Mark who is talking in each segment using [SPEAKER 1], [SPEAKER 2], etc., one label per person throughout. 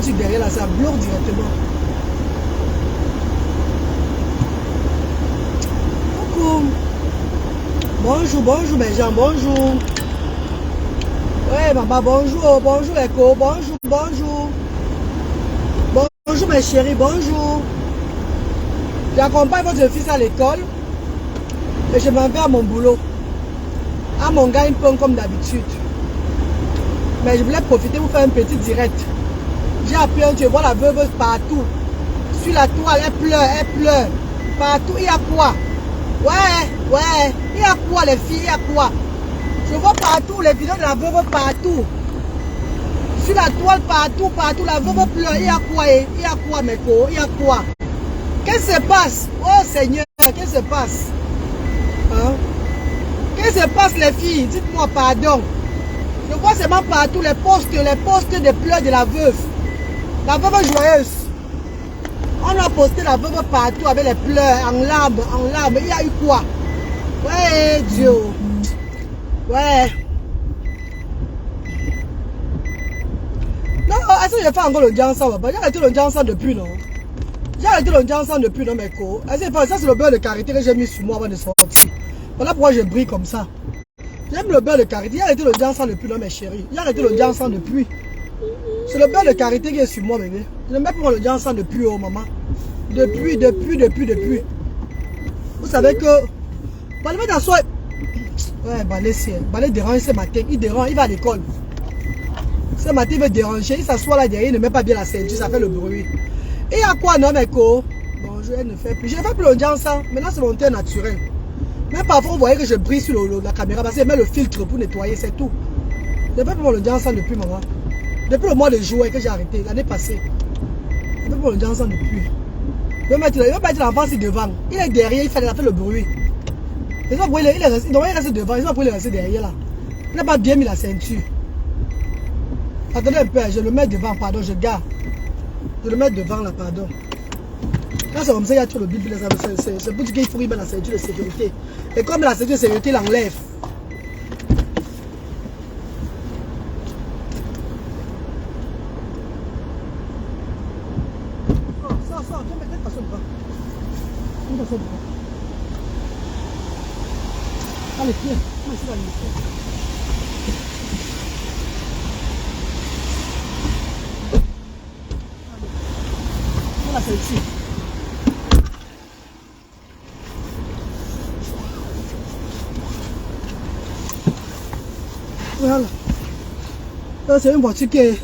[SPEAKER 1] boutique derrière là, ça bloque directement. Coucou. Bonjour, bonjour mes gens, bonjour. Ouais, maman, bonjour, bonjour Echo, bonjour, bonjour. Bonjour mes chéris, bonjour. J'accompagne votre fils à l'école et je m'en vais à mon boulot. À mon gagne-pain comme d'habitude. Mais je voulais profiter pour faire un petit direct. J'ai appris un Dieu, voir la veuve partout. Sur la toile, elle pleure. Partout, il y a quoi? Ouais, il y a quoi les filles, il y a quoi? Je vois partout les vidéos de la veuve partout. Sur la toile, partout, la veuve pleure. Il y a quoi mes co? Il y a quoi? Qu'est-ce qui se passe? Oh Seigneur, qu'est-ce qui se passe? Hein? Qu'est-ce qui se passe les filles? Dites-moi pardon. Je vois seulement partout les postes de pleurs de la veuve. La veuve joyeuse. On a posté la veuve partout avec les pleurs, en larmes. Il y a eu quoi? Ouais, Dieu. Ouais. Non, est-ce que j'ai fait encore l'audience ensemble? J'ai arrêté l'audience ensemble depuis, non? J'ai arrêté l'audience ensemble depuis, non, mes co? Ça, c'est le beurre de karité que j'ai mis sur moi avant de sortir. Voilà pourquoi je brille comme ça. J'aime le beurre de karité. J'ai arrêté l'audience ensemble depuis, non, mes chéris. J'ai arrêté l'audience ensemble depuis. C'est le beurre de karité qui est sur moi, bébé. Je ne mets pas l'audience ensemble depuis, oh, maman. Depuis. Vous savez que... Balé dans soi... Ouais, Balé dérange ce matin. Il dérange, il va à l'école. Ce matin, il veut déranger. Il s'assoit là derrière, il ne met pas bien la ceinture, ça fait le bruit. Et à quoi, non, mes co? Bonjour, elle ne fait plus. Je ne fais plus l'audience ensemble. Maintenant, c'est mon teint naturel. Mais parfois, vous voyez que je brille sur la caméra parce que je mets le filtre pour nettoyer, c'est tout. Je ne fais plus mon audience ensemble depuis, maman. Depuis le mois de juin que j'ai arrêté, l'année passée. Je ne fais plus mon audience ensemble depuis. Il va mettre l'enfant ici devant. Il est derrière, il fait le bruit. Il reste devant, il va pouvoir rester derrière là. Il n'a pas bien mis la ceinture. Attendez un peu, je le mets devant, pardon, je garde. Je le mets devant là, pardon. Quand c'est comme ça, il y a tout le bible, c'est pour dire qu'il faut y mettre la ceinture de sécurité. Et comme la ceinture de sécurité l'enlève. Sors, viens mettre pas ça devant. Viens pas ça devant. Allez, viens, ici dans le voilà, c'est ici. Voilà. C'est une voiture qui est...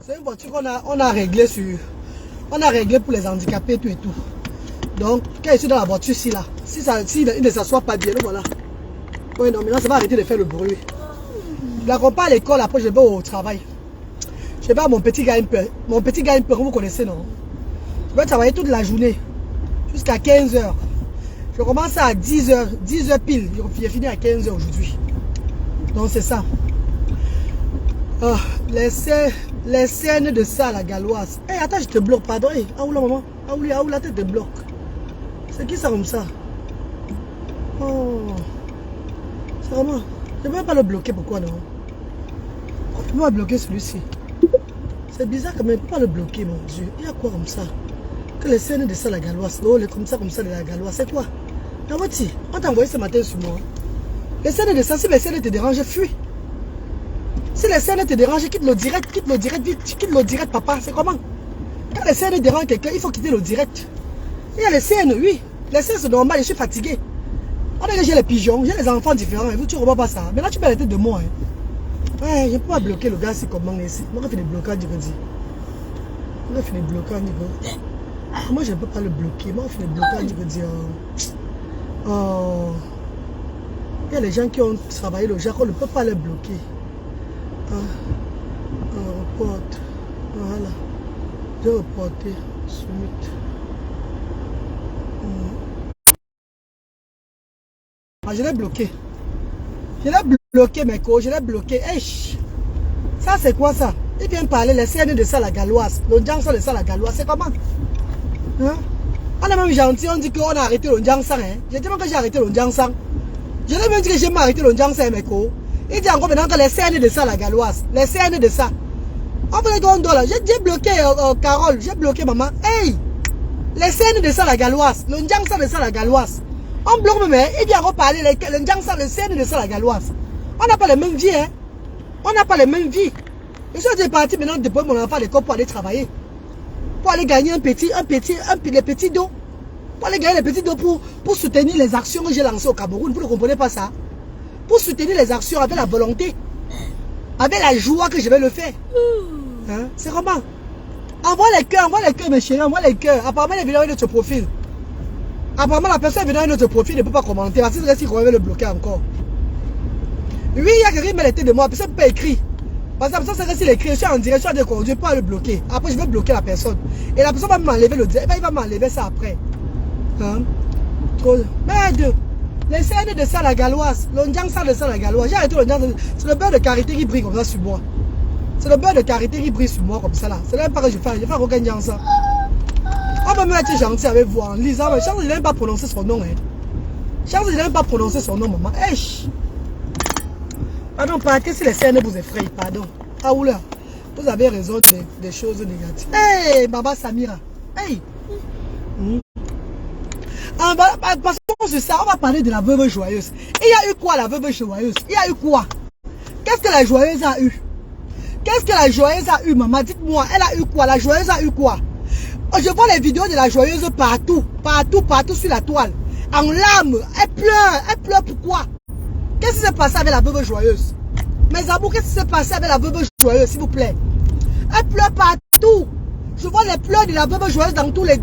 [SPEAKER 1] C'est une voiture qu'on a réglée sur... On a réglé pour les handicapés tout et tout. Donc, quand je suis dans la voiture ici, là, si il ne s'assoit pas bien, voilà. Oui, non, maintenant ça va arrêter de faire le bruit. Je l'accompagne à l'école, après je vais au travail. Je vais à mon petit gagne-pain. Mon petit gagne-pain, vous connaissez, non? Je vais travailler toute la journée, jusqu'à 15 h. Je commence à 10 h, 10 h pile. Je finis à 15 h aujourd'hui. Donc c'est ça. Oh, les scènes de ça, la galloise. Hé, attends, je te bloque, pardon. Hey, ah où la maman? Ah où la tête te bloque? C'est qui ça comme ça? Oh. C'est vraiment... Je ne vais pas le bloquer, pourquoi non? On peut pas bloquer celui-ci. C'est bizarre quand même, je ne peux pas le bloquer, mon Dieu. Il y a quoi comme ça? Que les scènes de ça, la galloise. Oh, les comme ça de la galloise. C'est quoi? Nawati, on t'a envoyé ce matin sur moi. Les scènes de ça, si les scènes te dérangent, fuis. Si les scènes te dérangent, quitte le direct vite. Quitte le direct, papa. C'est comment? Quand les scènes dérangent quelqu'un, il faut quitter le direct. Il y a les scènes, oui. Les scènes, c'est normal, je suis fatigué. On a j'ai les pigeons, j'ai les enfants différents. Et vous, tu ne comprends pas ça. Mais là, tu peux arrêter de moi. Hein. Ouais, je ne peux pas bloquer le gars si comment ici. Moi, je fais des blocages, je veux dire. Moi, je fais des blocages, je veux dire. Moi, je ne peux pas le bloquer. Moi, je fais des blocages, je veux dire. Oh. Il y a les gens qui ont travaillé le genre, on ne peut pas les bloquer. Reporte. Voilà. J'ai reporté. Submit. Ah, je l'ai bloqué. Je l'ai bloqué, mes co. Je l'ai bloqué. Hey, ça, c'est quoi ça? Il vient parler, les CN de ça, la galloise. L'audience de ça, la galloise. C'est comment? Hein? On est même gentil, on dit qu'on a arrêté l'audience. Hein? Je dis même que j'ai arrêté l'audience. Je l'ai même dit que j'ai arrêté l'audience, mes co. Il dit encore maintenant que les CN de ça, la galloise. Les CN de ça. On fait les gondoles là. J'ai bloqué Carole, j'ai bloqué maman. Hey! Les scènes de ça la galoise, le Ndjangsa de ça la galoise. On bloque même, il vient reparler le Ndjangsa, le scène de ça la galoise. On n'a pas les mêmes vies, hein. On n'a pas les mêmes vies. Je suis parti maintenant de prendre mon enfant à l'école pour aller travailler. Pour aller gagner les petits dos. Pour aller gagner les petits dos pour soutenir les actions que j'ai lancées au Cameroun. Vous ne comprenez pas ça? Pour soutenir les actions avec la volonté. Avec la joie que je vais le faire. Hein? C'est comment? Envoie les cœurs, mes chéris, envoie les cœurs. Apparemment, les vidéos de notre profil. Apparemment, la personne vidéo de notre profil ne peut pas commenter. Parce que si on va le bloquer encore. Oui, il y a quelqu'un qui met la tête de moi. Personne ne peut écrire. Parce que ça, s'il écrit, je suis en direction de conduire, pas le bloquer. Après, je vais bloquer la personne. Et la personne va m'enlever le direct. Il va m'enlever ça après. Hein? Trop. Merde. Les scènes de ça la galoise. Le Ndjangsa de ça la galoise. J'ai arrêté le Ndjangsa. C'est le beurre de karité qui brille comme ça sur moi. C'est le beurre de karité qui brille sur moi comme ça là. C'est même pas que je fais. Je fais aucun Ndjangsa. On va même être gentil avec vous en lisant. Mais chance, il n'aime pas prononcer son nom. Hein. Chance, il n'aime pas prononcer son nom, maman. Hey. Pardon, partez si les scènes vous effrayent. Pardon. Ah oula. Vous avez raison des choses négatives. Hey, Baba Samira. Hey. Parce que sur ça, on va parler de la veuve joyeuse. Il y a eu quoi la veuve joyeuse? Il y a eu quoi? Qu'est-ce que la joyeuse a eu? Qu'est-ce que la joyeuse a eu, maman? Dites-moi, elle a eu quoi? La joyeuse a eu quoi? Je vois les vidéos de la joyeuse partout, partout sur la toile. En larmes, elle pleure pourquoi? Qu'est-ce qui s'est passé avec la veuve joyeuse? Mes amours, qu'est-ce qui s'est passé avec la veuve joyeuse, s'il vous plaît? Elle pleure partout. Je vois les pleurs de la veuve joyeuse dans tous les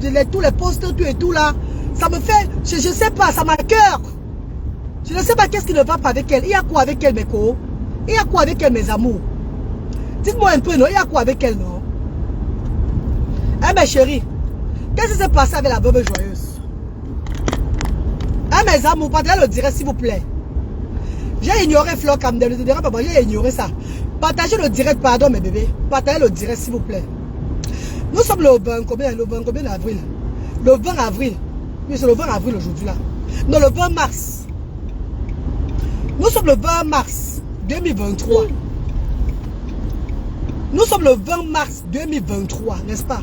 [SPEAKER 1] posts, tout et tout là. Ça me fait, je ne sais pas, ça m'accœure. Je ne sais pas qu'est-ce qui ne va pas avec elle. Il y a quoi avec elle, mes co? Il y a quoi avec elle, mes amours? Dites-moi un peu, non? Il y a quoi avec elle, non? Eh, mes chéris, qu'est-ce qui s'est passé avec la veuve joyeuse? Eh, mes amours, partagez le direct, s'il vous plaît. J'ai ignoré Flor Camden, j'ai ignoré ça. Partagez le direct, pardon, mes bébés. Partagez le direct, s'il vous plaît. Nous sommes le 20, combien d'avril? Le 20 avril. Oui, c'est le 20 avril aujourd'hui là. Non, le 20 mars. Nous sommes le 20 mars 2023. Nous sommes le 20 mars 2023, n'est-ce pas?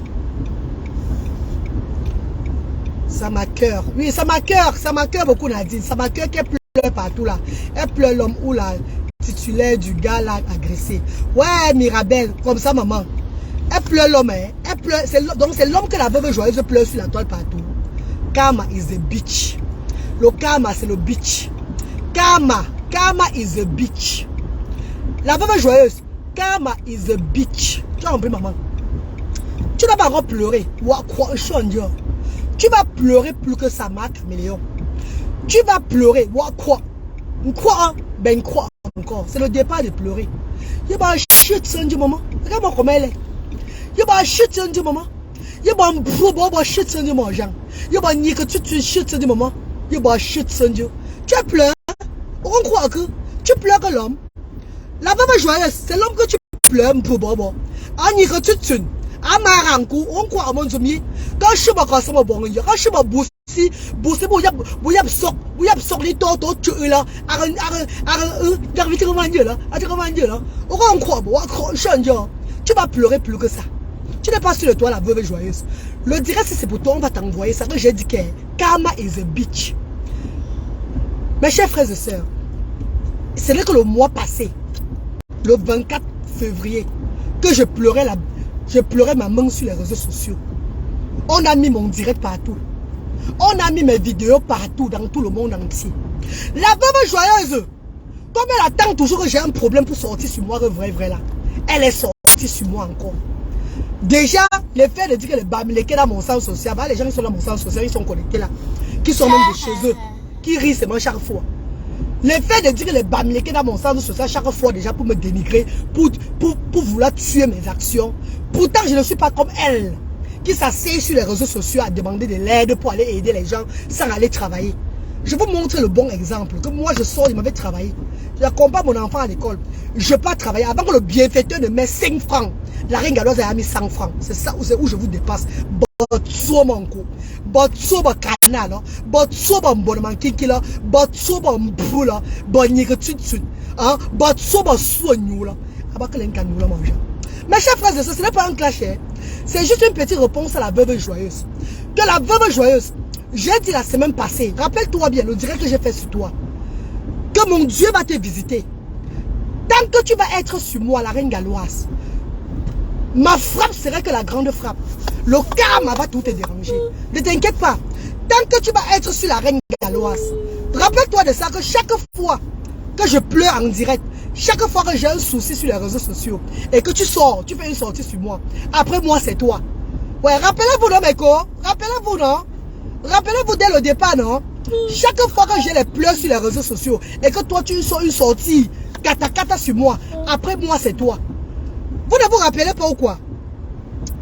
[SPEAKER 1] Ça m'accœure. Oui, ça m'accœure beaucoup, Nadine. Ça m'accœure qu'elle pleure partout là. Elle pleure l'homme ou la titulaire du gars là agressé. Ouais, Mirabelle, comme ça, maman. Elle pleure l'homme, hein. Elle pleure. Donc c'est l'homme que la veuve joyeuse pleure sur la toile partout. Karma is a bitch. Le karma, c'est le bitch. Karma is a bitch. La veuve joyeuse, karma is a bitch. Tu as compris, maman? Tu n'as pas encore pleuré. Tu vas pleurer plus que ça, ma caméléon. Tu vas pleurer. Quoi? Ben quoi encore? C'est le départ de pleurer. Il y a pas shit sur du moment. Regarde-moi comment elle est. Il y a pas shit sur du moment. Il y a pas shit sur du moment. Il y a pas ni que tu shit sur du moment. Il y a pas shit sur du. Tu pleures. On croit que tu pleures que l'homme. La veuve joyeuse, c'est l'homme que tu pleures pour bobo. Ani que tu tunes. Amarankou, on croit à mon zombie. Quand je suis pas ça bon, quand je suis pas boussi pour y a les tortos tu es là. On croit, tu vas pleurer plus que ça. Tu n'es pas sur le toit la veuve joyeuse. Le direct, si c'est pour toi, on va t'envoyer ça. J'ai dit que karma is a bitch. Mes chers frères et sœurs, c'est là que le mois passé, le 24 février, que je pleurais ma main sur les réseaux sociaux. On a mis mon direct partout. On a mis mes vidéos partout, dans tout le monde entier. La veuve joyeuse, comme elle attend toujours que j'ai un problème pour sortir sur moi, vrai là, elle est sortie sur moi encore. Déjà, le fait de dire que les bamilekés dans mon sens social, les gens qui sont dans mon sens social, ils sont connectés là, qui sont même de chez eux, qui rient seulement chaque fois. Le fait de dire que les bamilekés dans mon sens social, chaque fois déjà pour me dénigrer, pour vouloir tuer mes actions. Pourtant, je ne suis pas comme elle, qui s'assied sur les réseaux sociaux à demander de l'aide pour aller aider les gens sans aller travailler. Je vous montre le bon exemple. Que moi, je sors, il m'avait travaillé. J'accompagne mon enfant à l'école. Je ne peux pas travailler. Avant que le bienfaiteur ne mette 5 francs, la reine galoise a mis 100 francs. C'est ça où je vous dépasse. Botso mon coup. Botso mon canal. Botso mon bonnement kikila. Botso mon boula. Bonnique tout de suite. Botso mon soignou là. Avant que l'un canou là mange. Mes chers frères et sœurs, ce n'est pas un clash. Hein. C'est juste une petite réponse à la veuve joyeuse. Que la veuve joyeuse, j'ai dit la semaine passée, rappelle-toi bien le direct que j'ai fait sur toi, que mon Dieu va te visiter. Tant que tu vas être sur moi, la reine galloise, ma frappe serait que la grande frappe. Le karma va tout te déranger. Ne t'inquiète pas. Tant que tu vas être sur la reine galloise, rappelle-toi de ça, que chaque fois que je pleure en direct, chaque fois que j'ai un souci sur les réseaux sociaux, et que tu sors, tu fais une sortie sur moi, après moi c'est toi. Ouais, rappelez-vous non, Meko? Rappelez-vous non? Rappelez-vous dès le départ, non? Chaque fois que j'ai les pleurs sur les réseaux sociaux, et que toi tu sors une sortie, kata sur moi, après moi c'est toi. Vous ne vous rappelez pas ou quoi?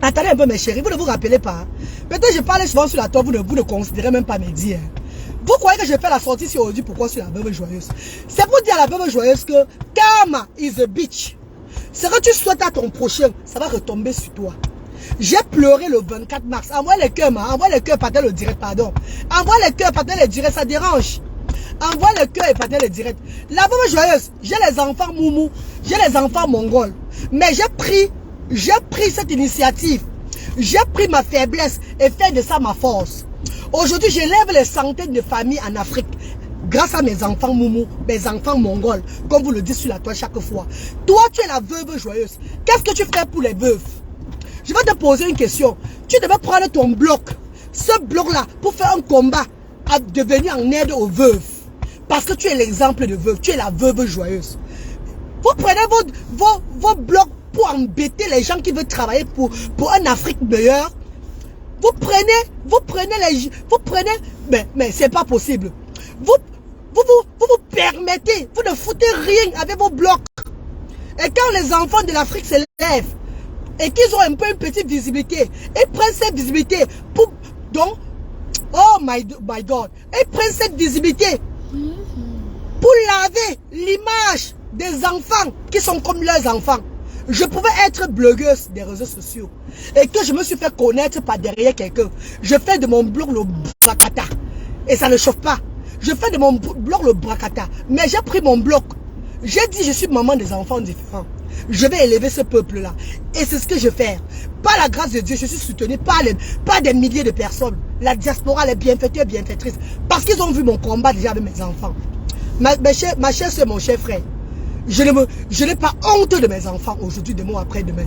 [SPEAKER 1] Attendez un peu mes chéris, vous ne vous rappelez pas? Hein? Peut-être je parle souvent sur la toile, vous ne considérez même pas mes dires. Vous croyez que je fais la sortie sur aujourd'hui, pourquoi sur la veuve joyeuse? C'est pour dire à la veuve joyeuse que karma is a bitch. Ce que tu souhaites à ton prochain, ça va retomber sur toi. J'ai pleuré le 24 mars. Envoie les cœurs, envoie les cœurs, partez le direct, pardon. Envoie les cœurs, partez le direct, ça dérange. Envoie le cœur et partez le direct. La veuve joyeuse, j'ai les enfants moumou, j'ai les enfants mongols. Mais j'ai pris cette initiative. J'ai pris ma faiblesse et fait de ça ma force. Aujourd'hui, j'élève les centaines de familles en Afrique grâce à mes enfants moumou, mes enfants mongols, comme vous le dites sur la toile chaque fois. Toi, tu es la veuve joyeuse. Qu'est-ce que tu fais pour les veuves? Je vais te poser une question. Tu devais prendre ton bloc, ce bloc-là, pour faire un combat à devenir en aide aux veuves. Parce que tu es l'exemple de veuve. Tu es la veuve joyeuse. Vous prenez vos blocs pour embêter les gens qui veulent travailler pour un Afrique meilleure. Vous prenez, mais c'est pas possible. Vous permettez, vous ne foutez rien avec vos blocs. Et quand les enfants de l'Afrique se lèvent et qu'ils ont un peu une petite visibilité, ils prennent cette visibilité pour, donc, oh my God, ils prennent cette visibilité pour laver l'image des enfants qui sont comme leurs enfants. Je pouvais être blogueuse des réseaux sociaux et que je me suis fait connaître par derrière quelqu'un. Je fais de mon blog le bracata et ça ne chauffe pas. Je fais de mon blog le bracata, mais j'ai pris mon blog. J'ai dit je suis maman des enfants différents. Je vais élever ce peuple-là et c'est ce que je fais. Par la grâce de Dieu, je suis soutenu par des milliers de personnes. La diaspora, les bienfaiteurs, bienfaitrices, parce qu'ils ont vu mon combat déjà avec mes enfants. Ma chère soeur, mon cher frère, je n'ai pas honte de mes enfants aujourd'hui, demain, après-demain.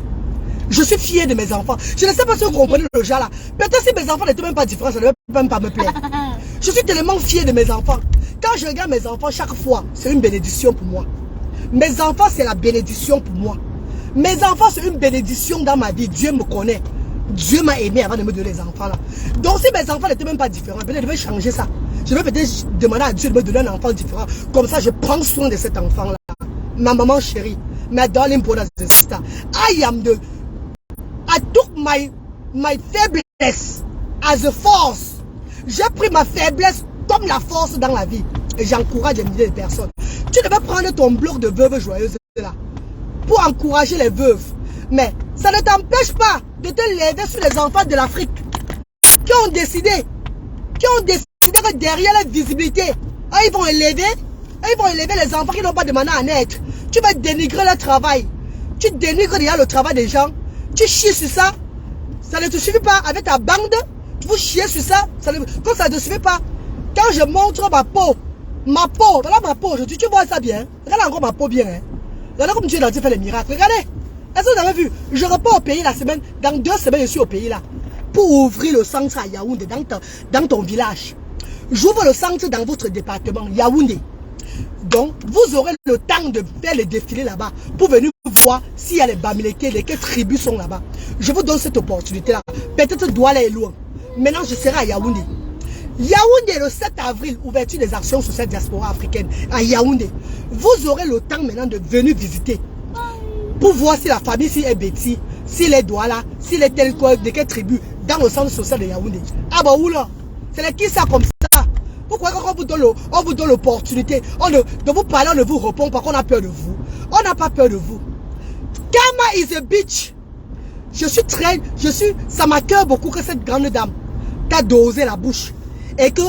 [SPEAKER 1] Je suis fier de mes enfants. Je ne sais pas si vous comprenez le genre là. Peut-être si mes enfants n'étaient même pas différents, ça ne devait même pas me plaire. Je suis tellement fier de mes enfants. Quand je regarde mes enfants, chaque fois, c'est une bénédiction pour moi. Mes enfants, c'est la bénédiction pour moi. Mes enfants, c'est une bénédiction dans ma vie. Dieu me connaît. Dieu m'a aimé avant de me donner les enfants là. Donc si mes enfants n'étaient même pas différents, peut-être je vais changer ça. Je vais peut-être demander à Dieu de me donner un enfant différent. Comme ça, je prends soin de cet enfant là. Ma maman chérie, my darling brother and sister, I took my faiblesse as a force. J'ai pris ma faiblesse comme la force dans la vie. Et j'encourage des milliers de personnes. Tu devais prendre ton bloc de veuves joyeuses là pour encourager les veuves. Mais ça ne t'empêche pas de te lever sur les enfants de l'Afrique qui ont décidé que derrière la visibilité, ils vont élever les enfants qui n'ont pas demandé à naître. Tu vas dénigrer leur travail. Tu dénigres déjà le travail des gens. Tu chies sur ça. Ça ne te suffit pas avec ta bande. Vous chiez sur ça. Quand ça ne te suffit pas. Quand je montre ma peau, voilà ma peau aujourd'hui, tu vois ça bien. Regarde encore ma peau bien. Hein. Regardez comme Dieu a fait les miracles. Regardez. Est-ce que vous avez vu? Je repars au pays la semaine. Dans 2 semaines, je suis au pays là. Pour ouvrir le centre à Yaoundé, dans ton village. J'ouvre le centre dans votre département, Yaoundé. Donc, vous aurez le temps de faire les défilés là-bas pour venir voir s'il y a les Bamileke, lesquelles tribus sont là-bas. Je vous donne cette opportunité-là. Peut-être Douala est loin. Maintenant, je serai à Yaoundé. Yaoundé, le 7 avril, ouverture des actions sur cette diaspora africaine à Yaoundé. Vous aurez le temps maintenant de venir visiter pour voir si la famille si est Betty, s'il est Douala, s'il est tel quoi, de quelle tribu, dans le centre social de Yaoundé. Ah bah oula, c'est les qui ça comme ça. Pourquoi quand on vous donne l'opportunité de vous parler, on ne vous répond pas qu'on a peur de vous. On n'a pas peur de vous. Karma is a bitch. Ça m'accueille beaucoup que cette grande dame t'a dosé la bouche. Et que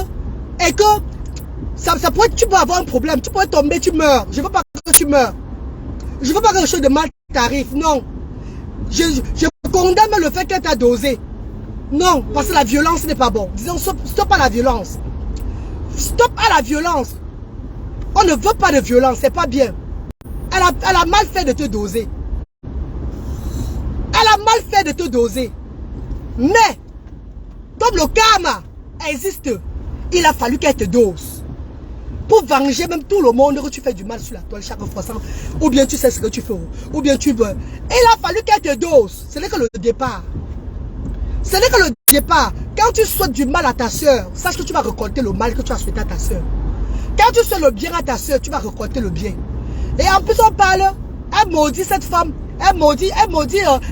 [SPEAKER 1] ça pourrait, tu peux avoir un problème, tu pourrais tomber, tu meurs. Je ne veux pas que tu meurs. Je ne veux pas que quelque chose de mal t'arrive, non. Je condamne le fait qu'elle t'a dosé. Non, parce que la violence n'est pas bon. Disons, stop à la violence. Stop à la violence. On ne veut pas de violence, c'est pas bien. Elle a mal fait de te doser. Elle a mal fait de te doser. Mais, comme le karma existe, il a fallu qu'elle te dose. Pour venger même tout le monde que tu fais du mal sur la toile chaque fois. Ou bien tu sais ce que tu fais. Ou bien tu veux. Il a fallu qu'elle te dose. Ce n'est que le départ. Ce n'est que le départ. Quand tu souhaites du mal à ta soeur, sache que tu vas récolter le mal que tu as souhaité à ta soeur. Quand tu souhaites le bien à ta soeur, tu vas récolter le bien. Et en plus on parle, elle maudit cette femme. Elle maudit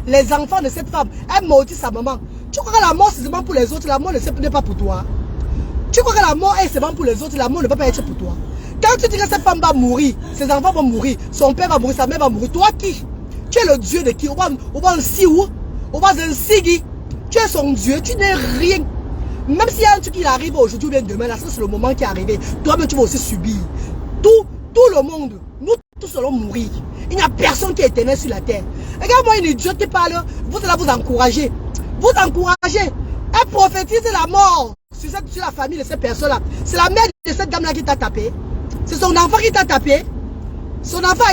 [SPEAKER 1] les enfants de cette femme. Elle maudit sa maman. Tu crois que la mort c'est seulement pour les autres, la mort n'est pas pour toi. Tu crois que la mort est seulement pour les autres, la mort ne va pas être pour toi. Quand tu dis que cette femme va mourir, ses enfants vont mourir, son père va mourir, sa mère va mourir, toi qui? Tu es le Dieu de qui? On va un siou, on va un sigi. Tu es son Dieu, tu n'es rien. Même s'il y a un truc qui arrive aujourd'hui ou bien demain, là, c'est le moment qui est arrivé. Toi-même, tu vas aussi subir. Tout le monde, nous tous allons mourir. Il n'y a personne qui est éternel sur la terre. Regarde-moi une idiote qui parle, vous allez vous encourager. Vous encouragez. Elle prophétise la mort sur la famille de cette personne-là. C'est la mère de cette dame-là qui t'a tapé. C'est son enfant qui t'a tapé. Son enfant,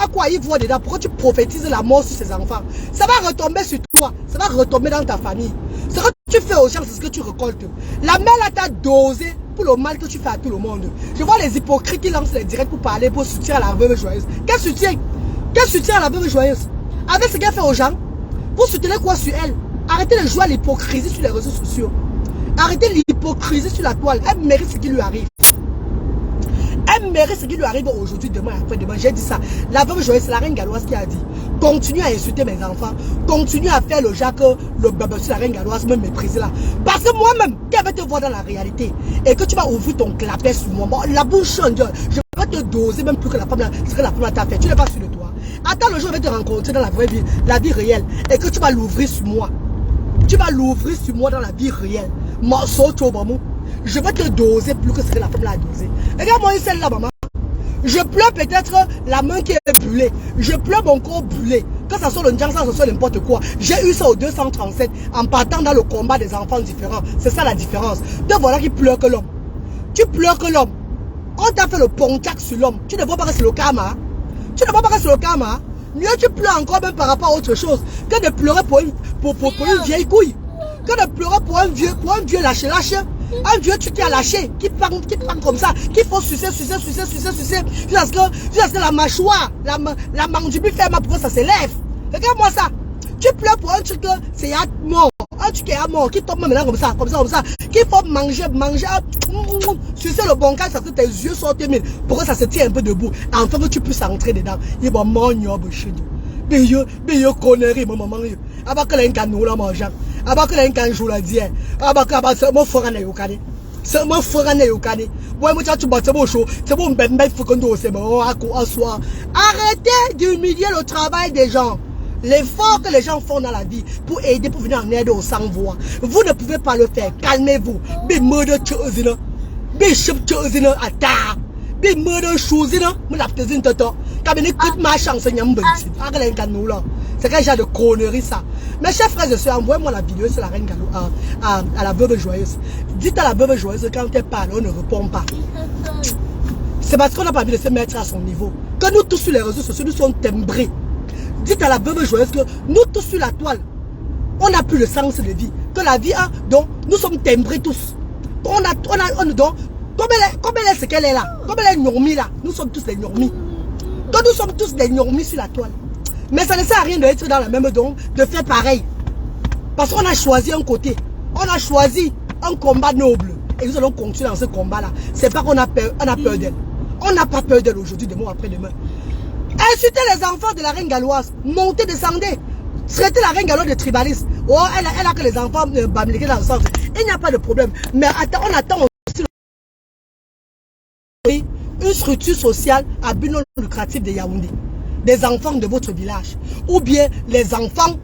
[SPEAKER 1] à quoi il voit dedans? Pourquoi tu prophétises la mort sur ses enfants? Ça va retomber sur toi. Ça va retomber dans ta famille. Ce que tu fais aux gens, c'est ce que tu récoltes. La mère là t'a dosé pour le mal que tu fais à tout le monde. Je vois les hypocrites qui lancent les directs pour parler, pour soutien à la veuve joyeuse. Quel soutien? Quel soutien à la veuve joyeuse? Avec ce qu'elle fait aux gens, vous soutenez quoi sur elle? Arrêtez de jouer à l'hypocrisie sur les réseaux sociaux. Arrêtez l'hypocrisie sur la toile. Elle mérite ce qui lui arrive. Elle mérite ce qui lui arrive aujourd'hui, demain, après-demain. J'ai dit ça. La veuve joyeuse, c'est la reine galloise qui a dit. Continue à insulter mes enfants. Continue à faire le Jacques, le baba sur la reine galloise, me mépriser là. Parce que moi-même, quand je vais te voir dans la réalité, et que tu vas ouvrir ton clapet sur moi, bon, la bouche change. Je vais te doser même plus que la femme, ce que la femme t'a fait. Tu n'es pas sûr de toi. Attends le jour où je vais te rencontrer dans la vraie vie, la vie réelle, et que tu vas l'ouvrir sur moi. Tu vas l'ouvrir sur moi dans la vie réelle. Je vais te doser plus que ce que la femme l'a dosé. Regarde-moi celle-là, maman. Je pleure peut-être la main qui est brûlée. Je pleure mon corps brûlé. Que ça soit le Ndjang, ça soit n'importe quoi. J'ai eu ça au 237 en partant dans le combat des enfants différents. C'est ça la différence. Te voilà qui pleure que l'homme. Tu pleures que l'homme. On t'a fait le pontiac sur l'homme. Tu ne vois pas que c'est le karma. Tu ne vois pas que c'est le karma. Mieux tu pleures encore même par rapport à autre chose que de pleurer pour une vieille couille. Que de pleurer pour un vieux lâché. Un vieux truc qui a lâché, qui parle comme ça, qu'il faut sucer, jusqu'à ce que la mâchoire, la mandibule ferme pour que ça s'élève. Regarde-moi ça. Tu pleures pour un truc, c'est à mort. Un truc qui est à mort, qui tombe maintenant comme ça, qu'il faut manger, sucer le bon cas, ça que tes yeux sortent mille, pour que ça se tient un peu debout, enfin que tu puisses entrer dedans. Il va manger, Béyo connerie, maman. Avant que l'un nous la mange. Avant que l'un joue la dière. Avant que mon frère n'est au cadet. C'est mon frère n'est au cadet. Moi, moi, tu bats, c'est bon chaud. C'est bon, ben, faut qu'on doit, c'est bon, à soir. Arrêtez d'humilier le travail des gens. L'effort que les gens font dans la vie pour aider, pour venir en aide aux sans-voix. Vous ne pouvez pas le faire. Calmez-vous. Be murder chosen. Be ship chosen à ta. Be murder chosen. Mon aptezin toto. Quand on écoute ma chance, c'est quel genre de connerie ça. Mes chers frères et sœurs, envoyez-moi la vidéo sur la reine Gallo, à la veuve joyeuse. Dites à la veuve joyeuse quand elle parle, on ne répond pas. C'est parce qu'on n'a pas envie de se mettre à son niveau. Que nous tous sur les réseaux sociaux, nous sommes timbrés. Dites à la veuve joyeuse que nous tous sur la toile, on n'a plus le sens de vie. Que la vie a, donc nous sommes timbrés tous. Donc, comme elle est ce qu'elle est là, comme elle est normie là, nous sommes tous des normies. Donc nous sommes tous des normies sur la toile. Mais ça ne sert à rien d'être dans la même don, de faire pareil. Parce qu'on a choisi un côté. On a choisi un combat noble. Et nous allons continuer dans ce combat-là. C'est pas qu'on a peur d'elle. On n'a pas peur d'elle aujourd'hui, demain, après-demain. Insultez les enfants de la reine galloise. Montez, descendez. Traitez la reine galloise de tribaliste. Oh, elle a que les enfants bamléqués dans le sens. Il n'y a pas de problème. Mais on attend aussi une structure sociale à but non lucratif de Yaoundé. Des enfants de votre village. Ou bien les enfants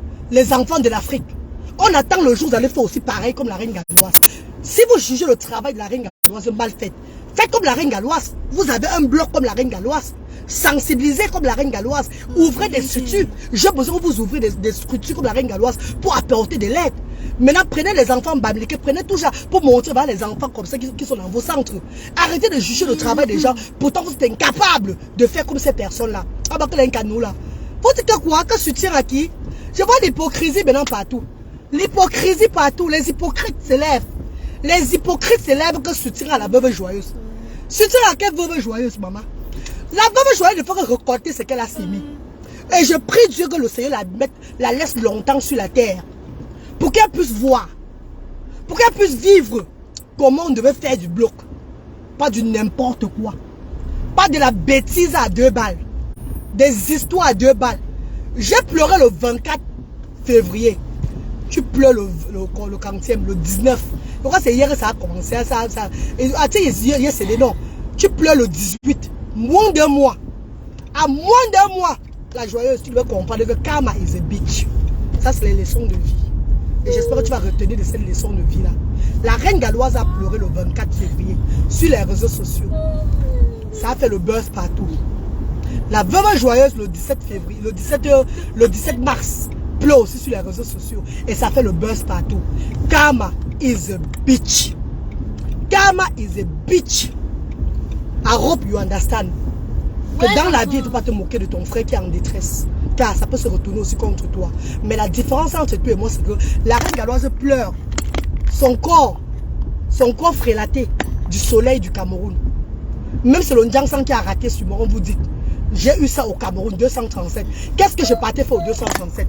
[SPEAKER 1] de l'Afrique. On attend le jour où vous allez faire aussi pareil comme la reine galloise. Si vous jugez le travail de la reine galloise mal fait, faites comme la reine galloise. Vous avez un bloc comme la reine galloise. sensibiliser comme la reine galloise. Ouvrez des structures. J'ai besoin que vous ouvrez des structures comme la reine galloise pour apporter de l'aide. Maintenant, prenez les enfants babliqués, prenez tout ça pour montrer les enfants comme ça qui sont dans vos centres. Arrêtez de juger le travail des gens. Pourtant, vous êtes incapable de faire comme ces personnes-là. Ah bah, quel est un canou là? Vous dites quoi? Que soutien à qui? Je vois l'hypocrisie maintenant partout. L'hypocrisie partout. Les hypocrites s'élèvent. Les hypocrites s'élèvent que soutien à la veuve joyeuse. Soutien à quelle veuve joyeuse, maman? La veuve joyeuse, il faut récolter ce qu'elle a sémé. Et je prie Dieu que le Seigneur la laisse longtemps sur la terre. Pour qu'elle puisse voir. Pour qu'elle puisse vivre comment on devait faire du bloc. Pas du n'importe quoi. Pas de la bêtise à 2 balles. Des histoires à 2 balles. J'ai pleuré le 24 février. Tu pleures le 40e, le 19. Pourquoi c'est hier que ça a commencé? Hier c'est des noms. Tu pleures le 18. Moins d'un mois. À moins d'un mois. La joyeuse, tu dois comprendre que karma is a bitch. Ça, c'est les leçons de vie. Et j'espère que tu vas retenir de cette leçon de vie-là. La reine galloise a pleuré le 24 février sur les réseaux sociaux. Ça a fait le buzz partout. La veuve joyeuse le 17 février, le 17 mars, pleure aussi sur les réseaux sociaux. Et ça fait le buzz partout. Karma is a bitch. Karma is a bitch. I hope you understand. Que dans la vie, tu ne peux pas te moquer de ton frère qui est en détresse. Car ça peut se retourner aussi contre toi. Mais la différence entre toi et moi, c'est que la reine galloise pleure. Son corps frélaté du soleil du Cameroun. Même c'est le Ndjangsan qui a raté sur moi, on vous dit. J'ai eu ça au Cameroun, 237. Qu'est-ce que je partais faire au 237?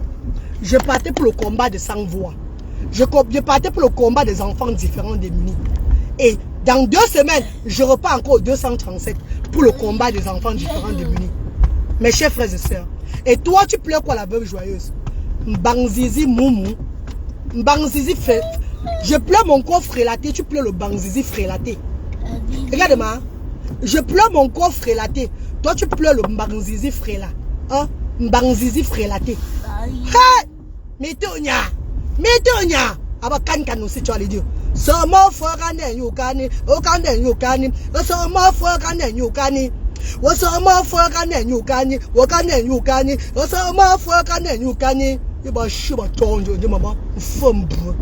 [SPEAKER 1] Je partais pour le combat de 100 voix. Je partais pour le combat des enfants différents démunis. Et dans 2 semaines, je repars encore au 237 pour le combat des enfants différents démunis. Mes chers frères et sœurs. Et toi, tu pleures quoi la veuve joyeuse? Mbangzizi moumou. Mbangzizi fait. Je pleure mon corps frélaté, tu pleures le Mbangzizi frélaté. Regarde-moi. Je pleure mon corps frélaté. Toi, tu pleures le Mbangzizi fréla. Hein? Mbangzizi frélaté. Hey! Metonia! Metonia! Aba kan aussi, tu vas le dire. Somo fogane yukani, okane yukani, somo fogane yukani. Somo fogane yukani, okane yukani, somo fogane yukani. Iba shiba tonjo, mama, fumbu.